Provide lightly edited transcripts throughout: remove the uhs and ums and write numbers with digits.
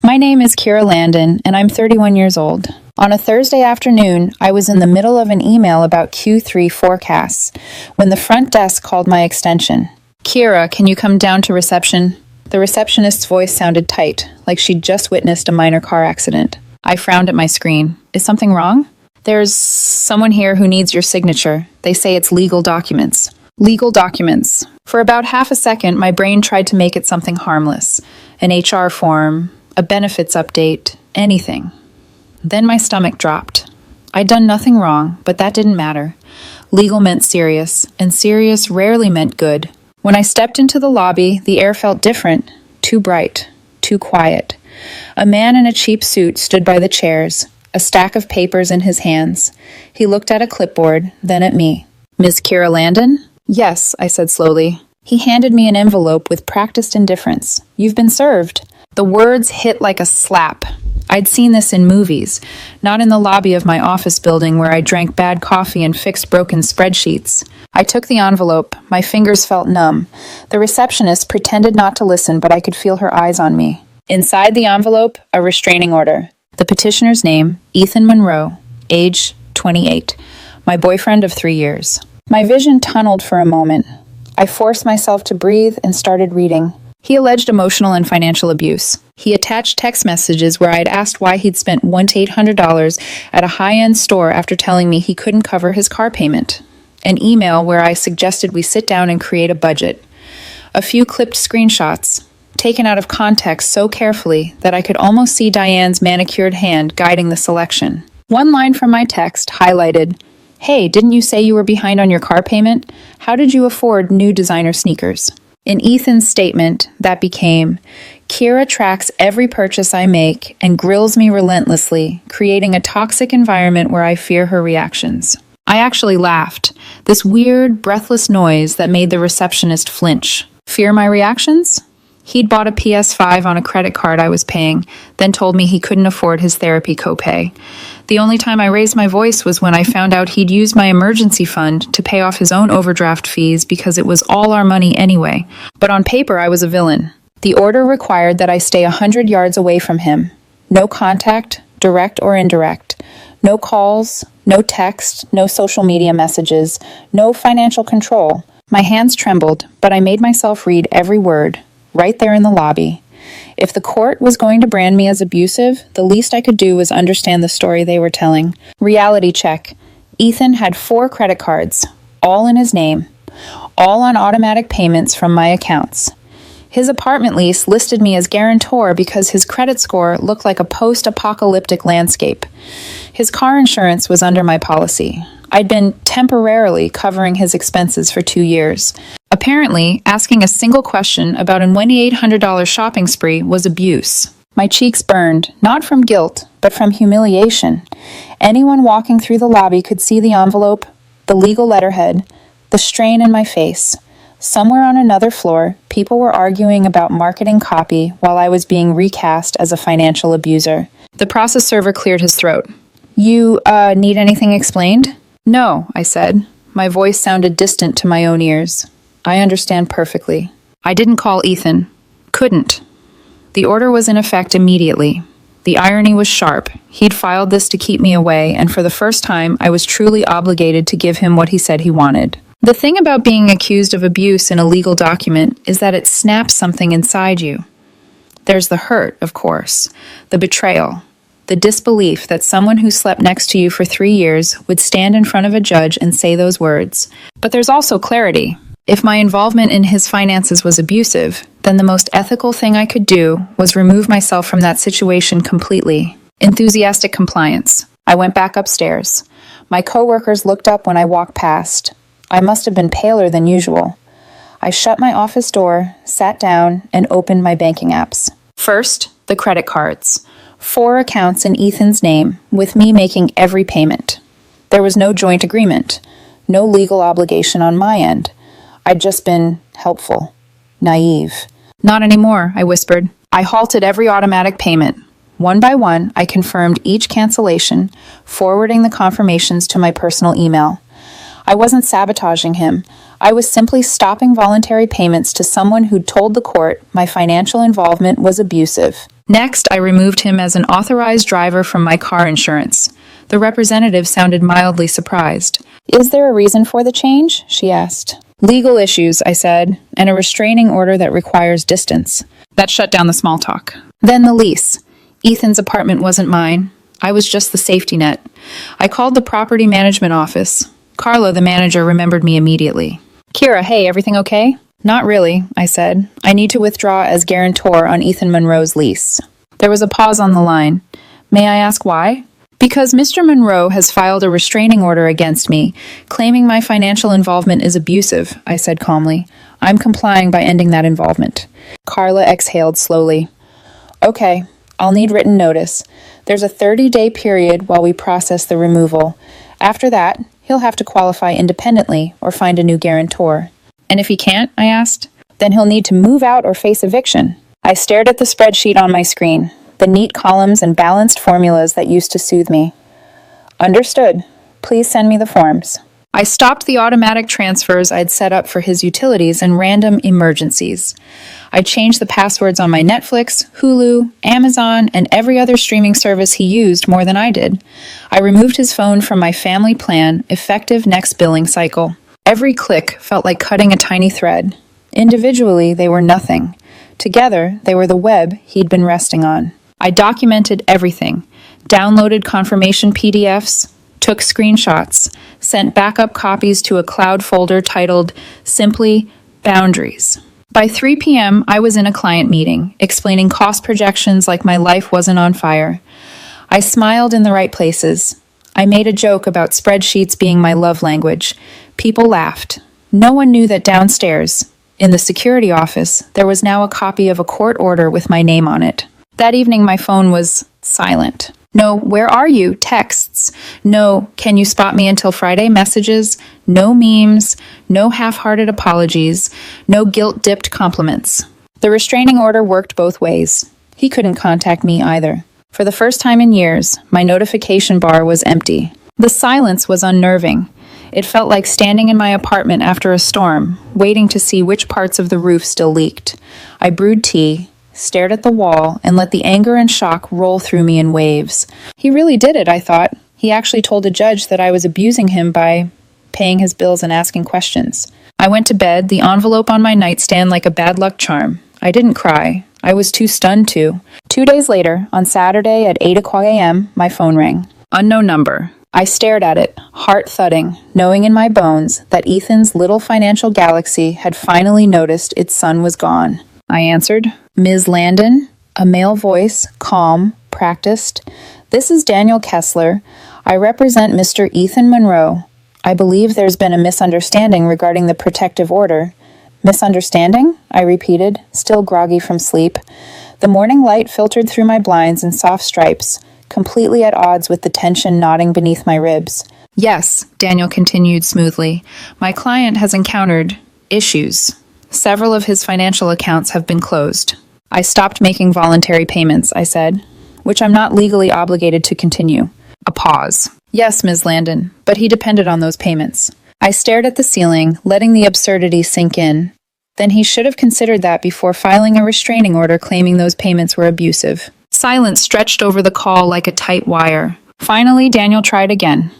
My name is Kira Landon, and I'm 31 years old. On a Thursday afternoon, I was in the middle of an email about Q3 forecasts when the front desk called my extension. Kira, can you come down to reception? The receptionist's voice sounded tight, like she'd just witnessed a minor car accident. I frowned at my screen. Is something wrong? There's someone here who needs your signature. They say it's legal documents. Legal documents. For about half a second, my brain tried to make it something harmless. An HR form, a benefits update, anything. Then my stomach dropped. I'd done nothing wrong, but that didn't matter. Legal meant serious, and serious rarely meant good. When I stepped into the lobby, the air felt different, too bright, too quiet. A man in a cheap suit stood by the chairs, a stack of papers in his hands. He looked at a clipboard, then at me. Ms. Kira Landon? Yes, I said slowly. He handed me an envelope with practiced indifference. You've been served. The words hit like a slap. I'd seen this in movies, not in the lobby of my office building where I drank bad coffee and fixed broken spreadsheets. I took the envelope. My fingers felt numb. The receptionist pretended not to listen, but I could feel her eyes on me. Inside the envelope, a restraining order. The petitioner's name, Ethan Monroe, age 28, my boyfriend of 3 years. My vision tunneled for a moment. I forced myself to breathe and started reading. He alleged emotional and financial abuse. He attached text messages where I'd asked why he'd spent $100 to $800 at a high-end store after telling me he couldn't cover his car payment. An email where I suggested we sit down and create a budget. A few clipped screenshots, taken out of context so carefully that I could almost see Diane's manicured hand guiding the selection. One line from my text highlighted, "Hey, didn't you say you were behind on your car payment? How did you afford new designer sneakers?" In Ethan's statement, that became, Kira tracks every purchase I make and grills me relentlessly, creating a toxic environment where I fear her reactions. I actually laughed, this weird, breathless noise that made the receptionist flinch. Fear my reactions? He'd bought a PS5 on a credit card I was paying, then told me he couldn't afford his therapy copay. The only time I raised my voice was when I found out he'd used my emergency fund to pay off his own overdraft fees because it was all our money anyway. But on paper, I was a villain. The order required that I stay 100 yards away from him. No contact, direct or indirect. No calls, no text, no social media messages, no financial control. My hands trembled, but I made myself read every word, right there in the lobby. If the court was going to brand me as abusive, the least I could do was understand the story they were telling. Reality check. Ethan had 4 credit cards, all in his name, all on automatic payments from my accounts. His apartment lease listed me as guarantor because his credit score looked like a post-apocalyptic landscape. His car insurance was under my policy. I'd been temporarily covering his expenses for 2 years. Apparently, asking a single question about a $2,800 shopping spree was abuse. My cheeks burned, not from guilt, but from humiliation. Anyone walking through the lobby could see the envelope, the legal letterhead, the strain in my face. Somewhere on another floor, people were arguing about marketing copy while I was being recast as a financial abuser. The process server cleared his throat. You, need anything explained? No, I said. My voice sounded distant to my own ears. I understand perfectly. I didn't call Ethan. Couldn't. The order was in effect immediately. The irony was sharp. He'd filed this to keep me away, and for the first time, I was truly obligated to give him what he said he wanted. The thing about being accused of abuse in a legal document is that it snaps something inside you. There's the hurt, of course, the betrayal, the disbelief that someone who slept next to you for 3 years would stand in front of a judge and say those words. But there's also clarity. If my involvement in his finances was abusive, then the most ethical thing I could do was remove myself from that situation completely. Enthusiastic compliance. I went back upstairs. My coworkers looked up when I walked past. I must have been paler than usual. I shut my office door, sat down, and opened my banking apps. First, the credit cards. 4 accounts in Ethan's name, with me making every payment. There was no joint agreement, no legal obligation on my end. I'd just been helpful, naive. Not anymore, I whispered. I halted every automatic payment. One by one, I confirmed each cancellation, forwarding the confirmations to my personal email. I wasn't sabotaging him. I was simply stopping voluntary payments to someone who'd told the court my financial involvement was abusive. Next, I removed him as an authorized driver from my car insurance. The representative sounded mildly surprised. "Is there a reason for the change?" she asked. "Legal issues," I said, "and a restraining order that requires distance." That shut down the small talk. Then the lease. Ethan's apartment wasn't mine. I was just the safety net. I called the property management office. Carla, the manager, remembered me immediately. "Kira, hey, everything okay?" "Not really," I said. "I need to withdraw as guarantor on Ethan Monroe's lease." There was a pause on the line. "May I ask why?" "Because Mr. Monroe has filed a restraining order against me, claiming my financial involvement is abusive," I said calmly. "I'm complying by ending that involvement." Carla exhaled slowly. "Okay, I'll need written notice. There's a 30-day period while we process the removal. After that, he'll have to qualify independently or find a new guarantor." "And if he can't?" I asked. "Then he'll need to move out or face eviction." I stared at the spreadsheet on my screen, the neat columns and balanced formulas that used to soothe me. "Understood. Please send me the forms." I stopped the automatic transfers I'd set up for his utilities and random emergencies. I changed the passwords on my Netflix, Hulu, Amazon, and every other streaming service he used more than I did. I removed his phone from my family plan, effective next billing cycle. Every click felt like cutting a tiny thread. Individually, they were nothing. Together, they were the web he'd been resting on. I documented everything, downloaded confirmation PDFs, took screenshots, sent backup copies to a cloud folder titled simply Boundaries. By 3 p.m., I was in a client meeting, explaining cost projections like my life wasn't on fire. I smiled in the right places. I made a joke about spreadsheets being my love language. People laughed. No one knew that downstairs, in the security office, there was now a copy of a court order with my name on it. That evening, my phone was silent. No, "Where are you?" texts. No, "Can you spot me until Friday?" messages. No memes. No half-hearted apologies. No guilt-dipped compliments. The restraining order worked both ways. He couldn't contact me either. For the first time in years, my notification bar was empty. The silence was unnerving. It felt like standing in my apartment after a storm, waiting to see which parts of the roof still leaked. I brewed tea, stared at the wall, and let the anger and shock roll through me in waves. He really did it, I thought. He actually told a judge that I was abusing him by paying his bills and asking questions. I went to bed, the envelope on my nightstand like a bad luck charm. I didn't cry. I was too stunned to. 2 days later, on Saturday at 8 a.m., my phone rang. Unknown number. I stared at it, heart thudding, knowing in my bones that Ethan's little financial galaxy had finally noticed its son was gone. I answered. "Ms. Landon?" A male voice, calm, practiced. "This is Daniel Kessler. I represent Mr. Ethan Monroe. I believe there's been a misunderstanding regarding the protective order." "Misunderstanding?" I repeated, still groggy from sleep. The morning light filtered through my blinds in soft stripes, completely at odds with the tension knotting beneath my ribs. "Yes," Daniel continued smoothly. "My client has encountered issues. Several of his financial accounts have been closed. I stopped making voluntary payments," I said, "which I'm not legally obligated to continue." A pause. "Yes, Ms. Landon, but he depended on those payments." I stared at the ceiling, letting the absurdity sink in. Then he should have considered that before filing a restraining order claiming those payments were abusive. Silence stretched over the call like a tight wire. Finally, Daniel tried again.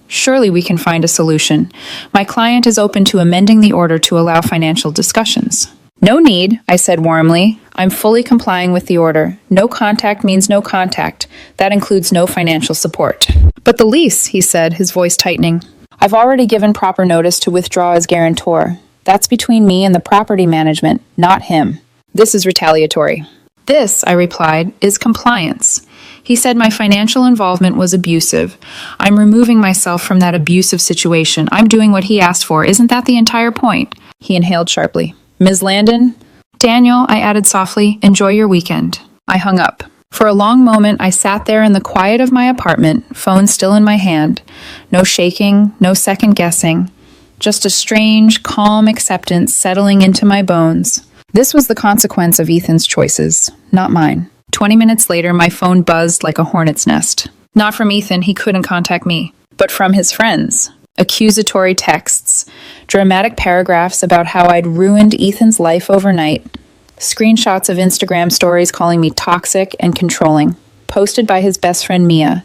"Surely we can find a solution. My client is open to amending the order to allow financial discussions." "No need," I said warmly. "I'm fully complying with the order. No contact means no contact. That includes no financial support." "But the lease," he said, his voice tightening. "I've already given proper notice to withdraw as guarantor. That's between me and the property management, not him. This is retaliatory." "This," I replied, "is compliance. He said my financial involvement was abusive. I'm removing myself from that abusive situation. I'm doing what he asked for. Isn't that the entire point?" He inhaled sharply. "Ms. Landon?" "Daniel," I added softly, "enjoy your weekend." I hung up. For a long moment, I sat there in the quiet of my apartment, phone still in my hand. No shaking, no second guessing. Just a strange, calm acceptance settling into my bones. This was the consequence of Ethan's choices, not mine. 20 minutes later, my phone buzzed like a hornet's nest. Not from Ethan, he couldn't contact me, but from his friends. accusatory texts, dramatic paragraphs about how I'd ruined Ethan's life overnight, screenshots of Instagram stories calling me toxic and controlling, posted by his best friend Mia,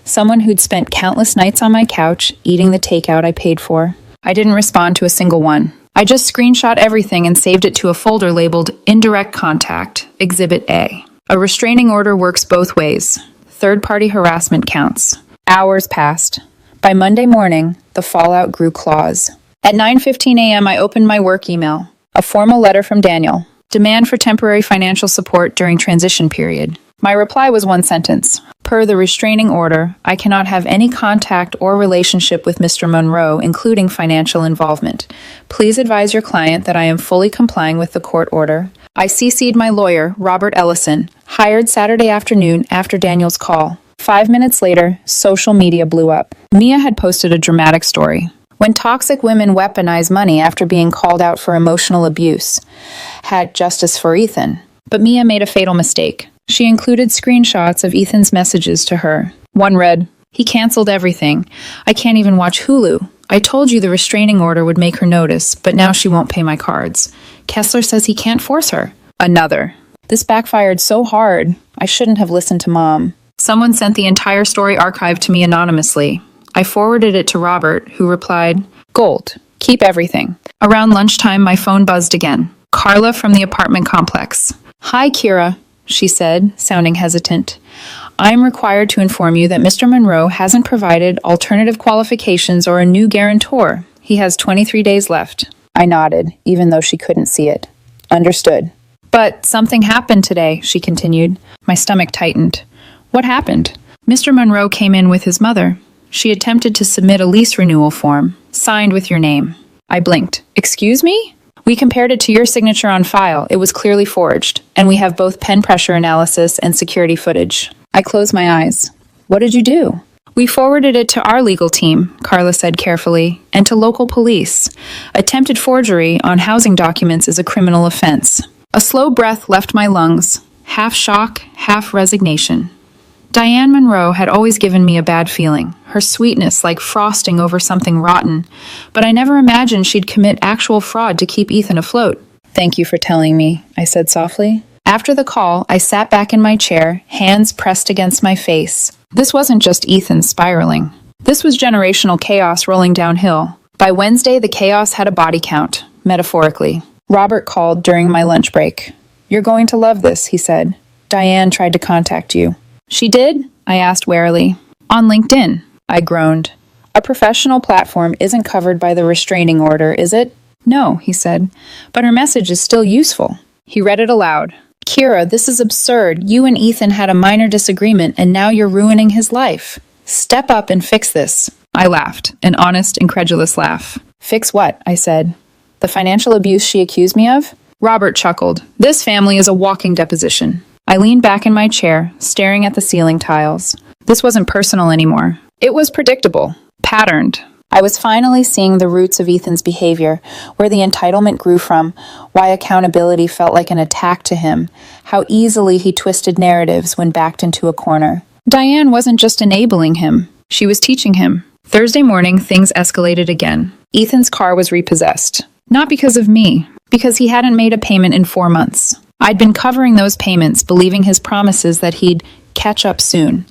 someone who'd spent countless nights on my couch eating the takeout I paid for. I didn't respond to a single one. I just screenshot everything and saved it to a folder labeled Indirect Contact, Exhibit A. A restraining order works both ways. Third-party harassment counts. Hours passed. By Monday morning, the fallout grew claws. At 9:15 a.m., I opened my work email. A formal letter from Daniel. Demand for temporary financial support during transition period. My reply was one sentence. Per the restraining order, I cannot have any contact or relationship with Mr. Monroe, including financial involvement. Please advise your client that I am fully complying with the court order. I CC'd my lawyer, Robert Ellison, hired Saturday afternoon after Daniel's call. 5 minutes later, social media blew up. Mia had posted a dramatic story. When toxic women weaponize money after being called out for emotional abuse, had justice for Ethan. But Mia made a fatal mistake. She included screenshots of Ethan's messages to her. One read, "He canceled everything. I can't even watch Hulu. I told you the restraining order would make her notice, but now she won't pay my cards. Kessler says he can't force her." Another, "This backfired so hard. I shouldn't have listened to Mom." Someone sent the entire story archived to me anonymously. I forwarded it to Robert, who replied, "Gold. Keep everything." Around lunchtime, my phone buzzed again. Carla from the apartment complex. "Hi, Kira," she said, sounding hesitant. "I'm required to inform you that Mr. Monroe hasn't provided alternative qualifications or a new guarantor. He has 23 days left." I nodded, even though she couldn't see it. "Understood." "But something happened today," she continued. My stomach tightened. "What happened?" "Mr. Monroe came in with his mother. She attempted to submit a lease renewal form, signed with your name." I blinked. "Excuse me?" "We compared it to your signature on file. It was clearly forged, and we have both pen pressure analysis and security footage." I closed my eyes. "What did you do?" "We forwarded it to our legal team," Carla said carefully, "and to local police. Attempted forgery on housing documents is a criminal offense." A slow breath left my lungs, half shock, half resignation. Diane Monroe had always given me a bad feeling, her sweetness like frosting over something rotten, but I never imagined she'd commit actual fraud to keep Ethan afloat. "Thank you for telling me," I said softly. After the call, I sat back in my chair, hands pressed against my face. This wasn't just Ethan spiraling. This was generational chaos rolling downhill. By Wednesday, the chaos had a body count, metaphorically. Robert called during my lunch break. "You're going to love this," he said. "Diane tried to contact you." "She did?" I asked warily. "On LinkedIn," I groaned. "A professional platform isn't covered by the restraining order, is it?" "No," he said, "but her message is still useful." He read it aloud. "Kira, this is absurd. You and Ethan had a minor disagreement, and now you're ruining his life. Step up and fix this." I laughed, an honest, incredulous laugh. "Fix what?" I said. "The financial abuse she accused me of?" Robert chuckled. "This family is a walking deposition." I leaned back in my chair, staring at the ceiling tiles. This wasn't personal anymore. It was predictable, patterned. I was finally seeing the roots of Ethan's behavior, where the entitlement grew from, why accountability felt like an attack to him, how easily he twisted narratives when backed into a corner. Diane wasn't just enabling him, she was teaching him. Thursday morning, things escalated again. Ethan's car was repossessed. Not because of me, because he hadn't made a payment in 4 months. I'd been covering those payments, believing his promises that he'd catch up soon.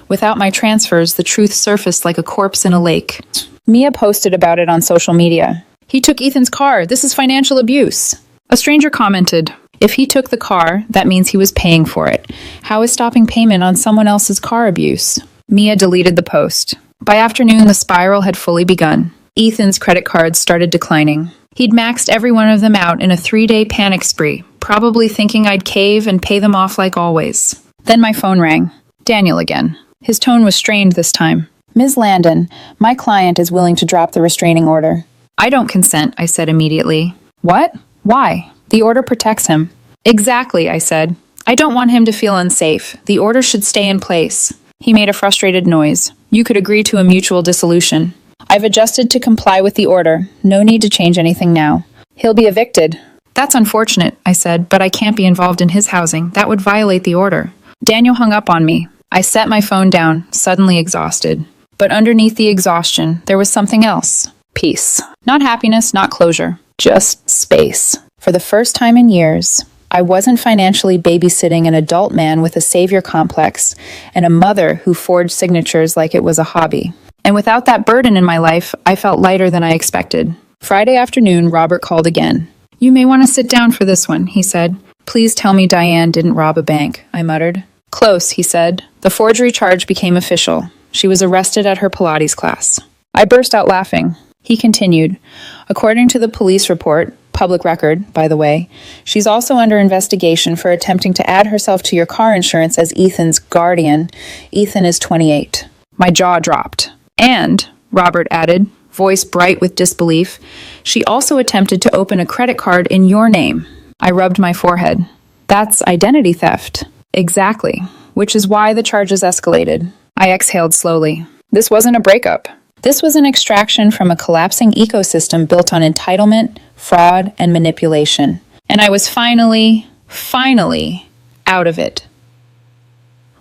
Without my transfers, the truth surfaced like a corpse in a lake. Mia posted about it on social media. "He took Ethan's car. This is financial abuse." A stranger commented, "If he took the car, that means he was paying for it. How is stopping payment on someone else's car abuse?" Mia deleted the post. By afternoon, the spiral had fully begun. Ethan's credit cards started declining. He'd maxed every one of them out in a 3-day panic spree, probably thinking I'd cave and pay them off like always. Then my phone rang. Daniel again. His tone was strained this time. "Ms. Landon, my client is willing to drop the restraining order." "I don't consent," I said immediately. "What? Why?" "The order protects him." "Exactly," I said. "I don't want him to feel unsafe. The order should stay in place." He made a frustrated noise. "You could agree to a mutual dissolution." "I've adjusted to comply with the order. No need to change anything now." "He'll be evicted." "That's unfortunate," I said, "but I can't be involved in his housing. That would violate the order." Daniel hung up on me. I set my phone down, suddenly exhausted. But underneath the exhaustion, there was something else. Peace. Not happiness, not closure. Just space. For the first time in years, I wasn't financially babysitting an adult man with a savior complex and a mother who forged signatures like it was a hobby. And without that burden in my life, I felt lighter than I expected. Friday afternoon, Robert called again. "You may want to sit down for this one," he said. "Please tell me Diane didn't rob a bank," I muttered. "Close," he said. The forgery charge became official. She was arrested at her Pilates class. I burst out laughing. He continued, "According to the police report, public record, by the way, she's also under investigation for attempting to add herself to your car insurance as Ethan's guardian. Ethan is 28. My jaw dropped. "And," Robert added, voice bright with disbelief, "she also attempted to open a credit card in your name." I rubbed my forehead. "That's identity theft." "Exactly, which is why the charges escalated." I exhaled slowly. This wasn't a breakup. This was an extraction from a collapsing ecosystem built on entitlement, fraud, and manipulation. And I was finally out of it.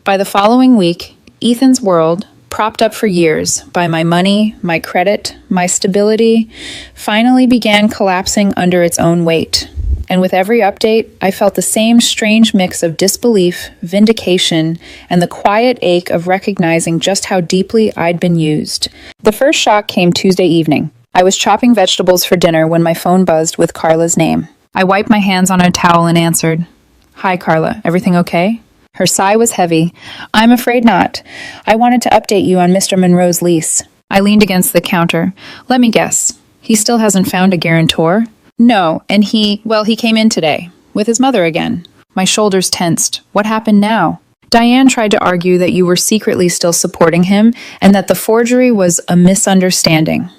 By the following week, Ethan's world, propped up for years by my money, my credit, my stability, finally began collapsing under its own weight. And with every update, I felt the same strange mix of disbelief, vindication, and the quiet ache of recognizing just how deeply I'd been used. The first shock came Tuesday evening. I was chopping vegetables for dinner when my phone buzzed with Carla's name. I wiped my hands on a towel and answered. "Hi, Carla. Everything okay?" Her sigh was heavy. "I'm afraid not. I wanted to update you on Mr. Monroe's lease." I leaned against the counter. "Let me guess. He still hasn't found a guarantor?" "No, and he came in today, with his mother again." My shoulders tensed. What happened now? Diane tried to argue that you were secretly still supporting him and that the forgery was a misunderstanding.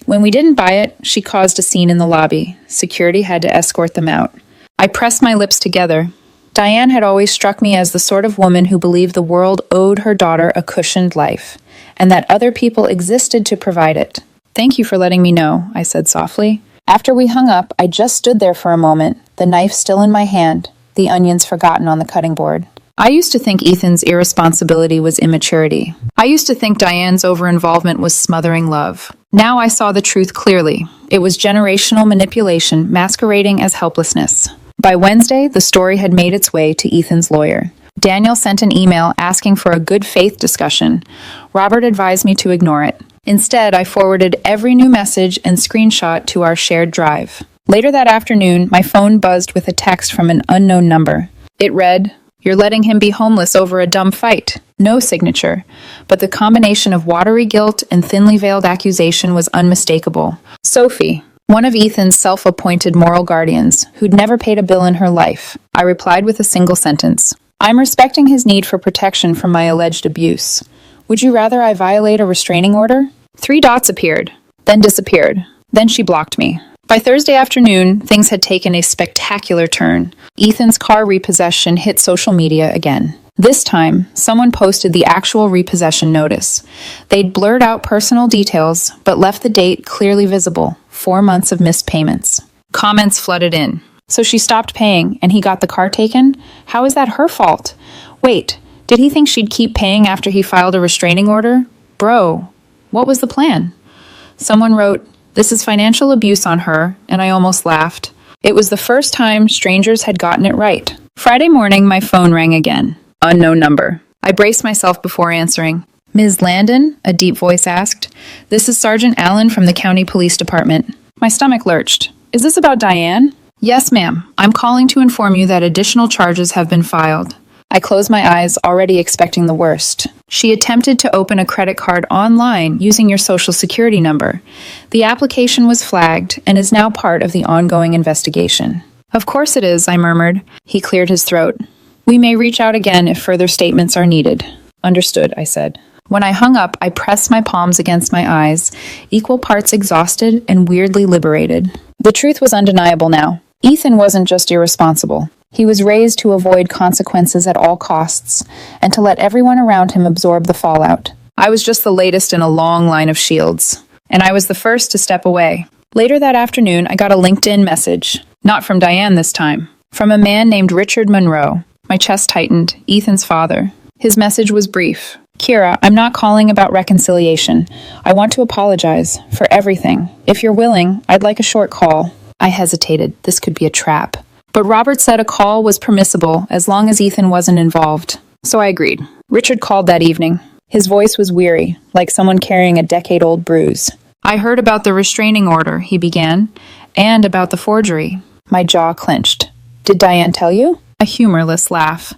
When we didn't buy it, she caused a scene in the lobby. Security had to escort them out. I pressed my lips together. Diane had always struck me as the sort of woman who believed the world owed her daughter a cushioned life, and that other people existed to provide it. "Thank you for letting me know," I said softly. After we hung up, I just stood there for a moment, the knife still in my hand, the onions forgotten on the cutting board. I used to think Ethan's irresponsibility was immaturity. I used to think Diane's over-involvement was smothering love. Now I saw the truth clearly. It was generational manipulation masquerading as helplessness. By Wednesday, the story had made its way to Ethan's lawyer. Daniel sent an email asking for a good faith discussion. Robert advised me to ignore it. Instead, I forwarded every new message and screenshot to our shared drive. Later that afternoon, my phone buzzed with a text from an unknown number. It read, "You're letting him be homeless over a dumb fight." No signature, but the combination of watery guilt and thinly veiled accusation was unmistakable. Sophie, one of Ethan's self-appointed moral guardians, who'd never paid a bill in her life. I replied with a single sentence. "I'm respecting his need for protection from my alleged abuse. Would you rather I violate a restraining order?" 3 dots appeared, then disappeared. Then she blocked me. By Thursday afternoon, things had taken a spectacular turn. Ethan's car repossession hit social media again. This time, someone posted the actual repossession notice. They'd blurred out personal details, but left the date clearly visible, 4 months of missed payments. Comments flooded in. "So she stopped paying, and he got the car taken? How is that her fault? Wait, did he think she'd keep paying after he filed a restraining order? Bro, what was the plan?" Someone wrote, "This is financial abuse on her," and I almost laughed. It was the first time strangers had gotten it right. Friday morning, my phone rang again. Unknown number. I braced myself before answering. "Ms. Landon?" a deep voice asked. "This is Sergeant Allen from the County Police Department." My stomach lurched. "Is this about Diane?" "Yes, ma'am. I'm calling to inform you that additional charges have been filed." I closed my eyes, already expecting the worst. "She attempted to open a credit card online using your social security number. The application was flagged and is now part of the ongoing investigation." "Of course it is," I murmured. He cleared his throat. "We may reach out again if further statements are needed." "Understood," I said. When I hung up, I pressed my palms against my eyes, equal parts exhausted and weirdly liberated. The truth was undeniable now. Ethan wasn't just irresponsible. He was raised to avoid consequences at all costs, and to let everyone around him absorb the fallout. I was just the latest in a long line of shields, and I was the first to step away. Later that afternoon, I got a LinkedIn message. Not from Diane this time. From a man named Richard Monroe. My chest tightened. Ethan's father. His message was brief. Kira, I'm not calling about reconciliation. I want to apologize for everything. If you're willing, I'd like a short call. I hesitated. This could be a trap. But Robert said a call was permissible as long as Ethan wasn't involved. So I agreed. Richard called that evening. His voice was weary, like someone carrying a decade-old bruise. I heard about the restraining order, he began, and about the forgery. My jaw clenched. Did Diane tell you? A humorless laugh.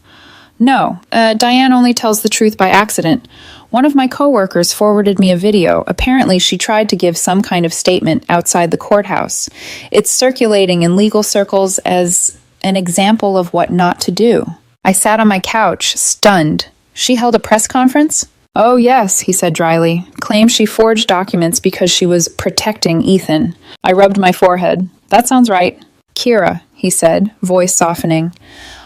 No, Diane only tells the truth by accident. One of my coworkers forwarded me a video. Apparently, she tried to give some kind of statement outside the courthouse. It's circulating in legal circles as an example of what not to do. I sat on my couch, stunned. She held a press conference? Oh, yes, he said dryly. Claims she forged documents because she was protecting Ethan. I rubbed my forehead. That sounds right. Kira, he said, voice softening.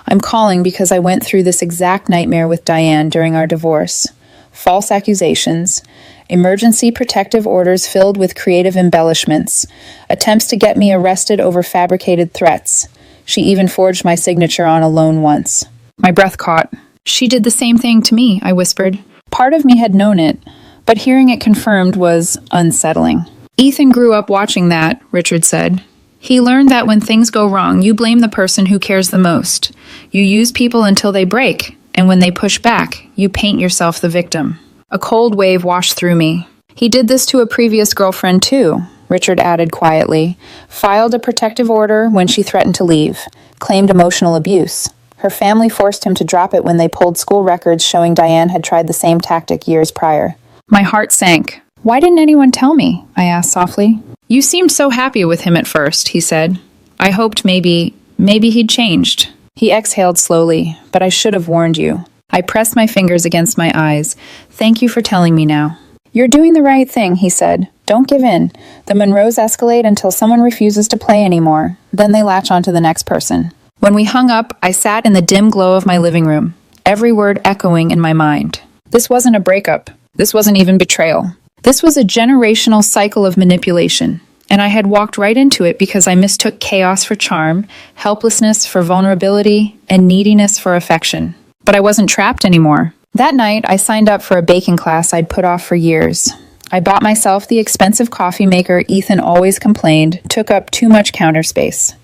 I'm calling because I went through this exact nightmare with Diane during our divorce. False accusations, emergency protective orders filled with creative embellishments, attempts to get me arrested over fabricated threats. She even forged my signature on a loan once. My breath caught. She did the same thing to me, I whispered. Part of me had known it, but hearing it confirmed was unsettling. Ethan grew up watching that, Richard said. He learned that when things go wrong, you blame the person who cares the most. You use people until they break, and when they push back, you paint yourself the victim. A cold wave washed through me. He did this to a previous girlfriend too, Richard added quietly. Filed a protective order when she threatened to leave. Claimed emotional abuse. Her family forced him to drop it when they pulled school records showing Diane had tried the same tactic years prior. My heart sank. Why didn't anyone tell me? I asked softly. You seemed so happy with him at first, he said. I hoped maybe he'd changed. He exhaled slowly, but I should have warned you. I pressed my fingers against my eyes. Thank you for telling me now. You're doing the right thing, he said. Don't give in. The Monroes escalate until someone refuses to play anymore. Then they latch onto the next person. When we hung up, I sat in the dim glow of my living room, every word echoing in my mind. This wasn't a breakup. This wasn't even betrayal. This was a generational cycle of manipulation, and I had walked right into it because I mistook chaos for charm, helplessness for vulnerability, and neediness for affection. But I wasn't trapped anymore. That night, I signed up for a baking class I'd put off for years. I bought myself the expensive coffee maker Ethan always complained took up too much counter space.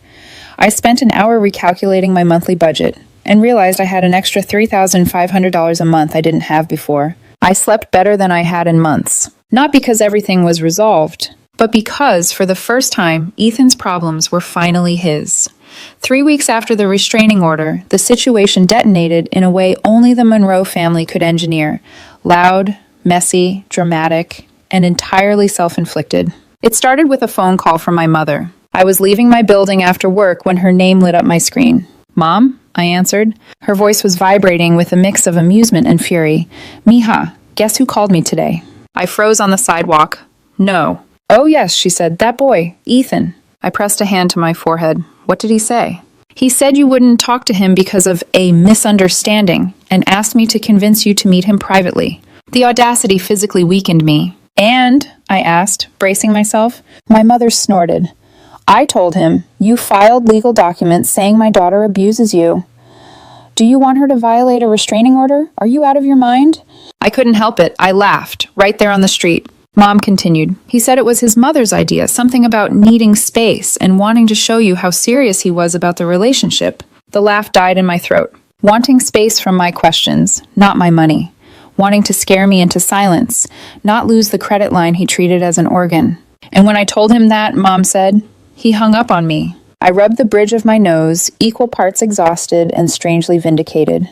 I spent an hour recalculating my monthly budget and realized I had an extra $3,500 a month I didn't have before. I slept better than I had in months. Not because everything was resolved, but because, for the first time, Ethan's problems were finally his. 3 weeks after the restraining order, the situation detonated in a way only the Monroe family could engineer. Loud, messy, dramatic, and entirely self-inflicted. It started with a phone call from my mother. I was leaving my building after work when her name lit up my screen. Mom? I answered. Her voice was vibrating with a mix of amusement and fury. Mija, guess who called me today? I froze on the sidewalk. No. Oh yes, she said. That boy, Ethan. I pressed a hand to my forehead. What did he say? He said you wouldn't talk to him because of a misunderstanding and asked me to convince you to meet him privately. The audacity physically weakened me. And, I asked, bracing myself. My mother snorted. I told him, you filed legal documents saying my daughter abuses you. Do you want her to violate a restraining order? Are you out of your mind? I couldn't help it. I laughed, right there on the street. Mom continued. He said it was his mother's idea, something about needing space and wanting to show you how serious he was about the relationship. The laugh died in my throat. Wanting space from my questions, not my money. Wanting to scare me into silence, not lose the credit line he treated as an organ. And when I told him that, Mom said, he hung up on me. I rubbed the bridge of my nose, equal parts exhausted and strangely vindicated.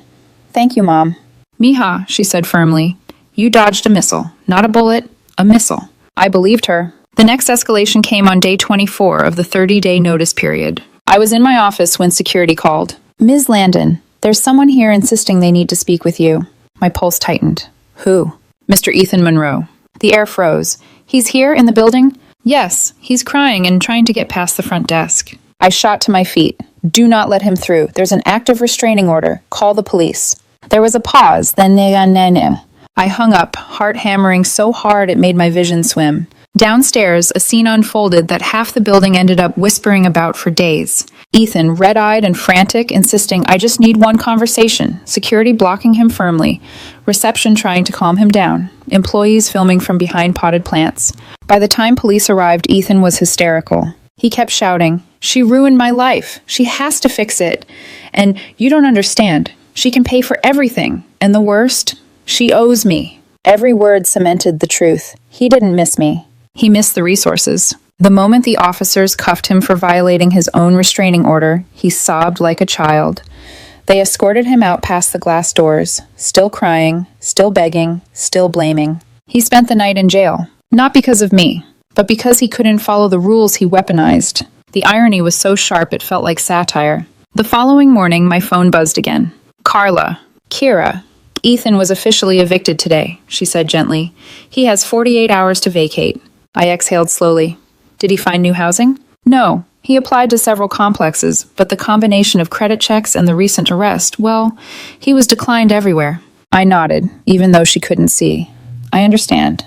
Thank you, Mom. Mija, she said firmly, you dodged a missile. Not a bullet, a missile. I believed her. The next escalation came on day 24 of the 30-day notice period. I was in my office when security called. Ms. Landon, there's someone here insisting they need to speak with you. My pulse tightened. Who? Mr. Ethan Monroe. The air froze. He's here in the building? Yes, he's crying and trying to get past the front desk. I shot to my feet. Do not let him through. There's an active restraining order. Call the police. There was a pause, then I hung up, heart hammering so hard it made my vision swim. Downstairs, a scene unfolded that half the building ended up whispering about for days. Ethan, red-eyed and frantic, insisting, "I just need one conversation." Security blocking him firmly. Reception trying to calm him down. Employees filming from behind potted plants. By the time police arrived, Ethan was hysterical. He kept shouting, "She ruined my life. She has to fix it. And you don't understand. She can pay for everything. And the worst, she owes me." Every word cemented the truth. He didn't miss me. He missed the resources. The moment the officers cuffed him for violating his own restraining order, he sobbed like a child. They escorted him out past the glass doors, still crying, still begging, still blaming. He spent the night in jail, not because of me, but because he couldn't follow the rules he weaponized. The irony was so sharp it felt like satire. The following morning, my phone buzzed again. "Carla. Kira. Ethan was officially evicted today," she said gently. "He has 48 hours to vacate." I exhaled slowly. Did he find new housing? No. He applied to several complexes, but the combination of credit checks and the recent arrest, well, he was declined everywhere. I nodded, even though she couldn't see. "I understand."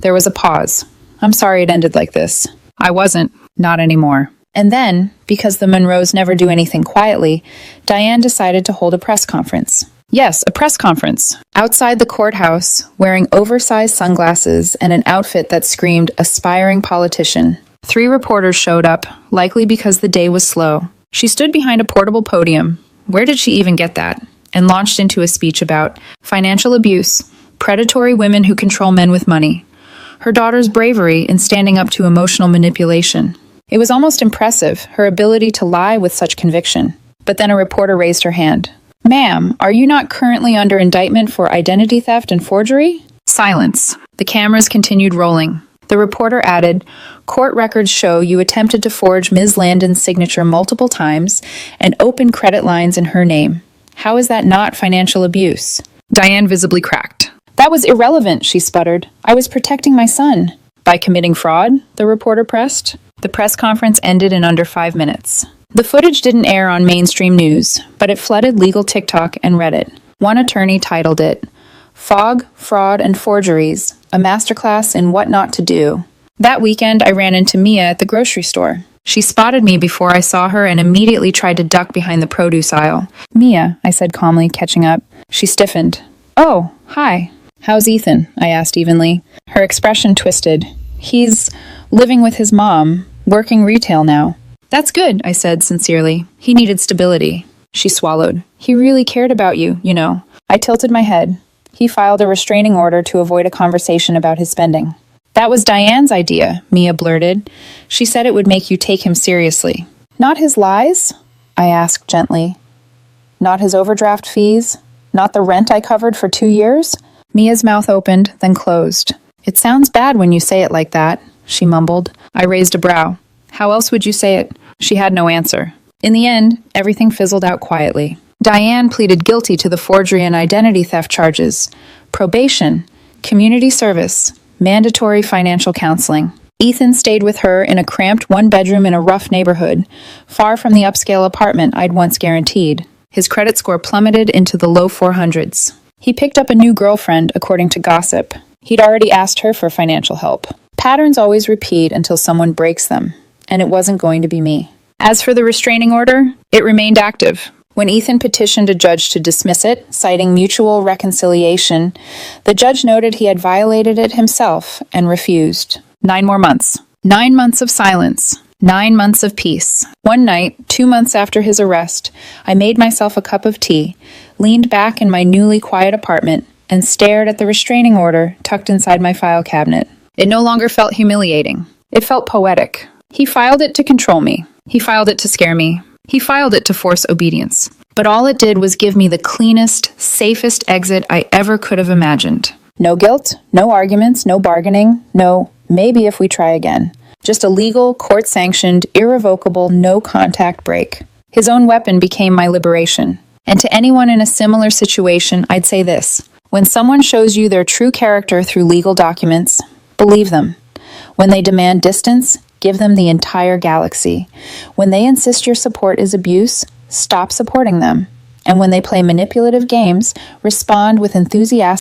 There was a pause. "I'm sorry it ended like this." I wasn't. Not anymore. And then, because the Monroes never do anything quietly, Diane decided to hold a press conference. Yes, a press conference. Outside the courthouse, wearing oversized sunglasses and an outfit that screamed aspiring politician. 3 reporters showed up, likely because the day was slow. She stood behind a portable podium. Where did she even get that? And launched into a speech about financial abuse, predatory women who control men with money, her daughter's bravery in standing up to emotional manipulation. It was almost impressive, her ability to lie with such conviction. But then a reporter raised her hand. "Ma'am, are you not currently under indictment for identity theft and forgery?" Silence. The cameras continued rolling. The reporter added, "Court records show you attempted to forge Ms. Landon's signature multiple times and open credit lines in her name. How is that not financial abuse?" Diane visibly cracked. "That was irrelevant," she sputtered. "I was protecting my son." "By committing fraud?" the reporter pressed. The press conference ended in under 5 minutes. The footage didn't air on mainstream news, but it flooded legal TikTok and Reddit. One attorney titled it, "Fog, Fraud, and Forgeries, a Masterclass in What Not to Do." That weekend, I ran into Mia at the grocery store. She spotted me before I saw her and immediately tried to duck behind the produce aisle. "Mia," I said calmly, catching up. She stiffened. "Oh, hi. How's Ethan?" I asked evenly. Her expression twisted. "He's living with his mom, working retail now." "That's good," I said sincerely. "He needed stability." She swallowed. "He really cared about you, you know." I tilted my head. "He filed a restraining order to avoid a conversation about his spending." "That was Diane's idea," Mia blurted. "She said it would make you take him seriously." "Not his lies?" I asked gently. "Not his overdraft fees? Not the rent I covered for 2 years?" Mia's mouth opened, then closed. "It sounds bad when you say it like that," she mumbled. I raised a brow. "How else would you say it?" She had no answer. In the end, everything fizzled out quietly. Diane pleaded guilty to the forgery and identity theft charges, probation, community service, mandatory financial counseling. Ethan stayed with her in a cramped 1-bedroom in a rough neighborhood, far from the upscale apartment I'd once guaranteed. His credit score plummeted into the low 400s. He picked up a new girlfriend, according to gossip. He'd already asked her for financial help. Patterns always repeat until someone breaks them, and it wasn't going to be me. As for the restraining order, it remained active. When Ethan petitioned a judge to dismiss it, citing mutual reconciliation, the judge noted he had violated it himself and refused. 9 more months. 9 months of silence. 9 months of peace. One night, 2 months after his arrest, I made myself a cup of tea, leaned back in my newly quiet apartment, and stared at the restraining order tucked inside my file cabinet. It no longer felt humiliating. It felt poetic. He filed it to control me. He filed it to scare me. He filed it to force obedience. But all it did was give me the cleanest, safest exit I ever could have imagined. No guilt, no arguments, no bargaining, no maybe if we try again. Just a legal, court-sanctioned, irrevocable, no-contact break. His own weapon became my liberation. And to anyone in a similar situation, I'd say this. When someone shows you their true character through legal documents, believe them. When they demand distance, give them the entire galaxy. When they insist your support is abuse, stop supporting them. And when they play manipulative games, respond with enthusiasm.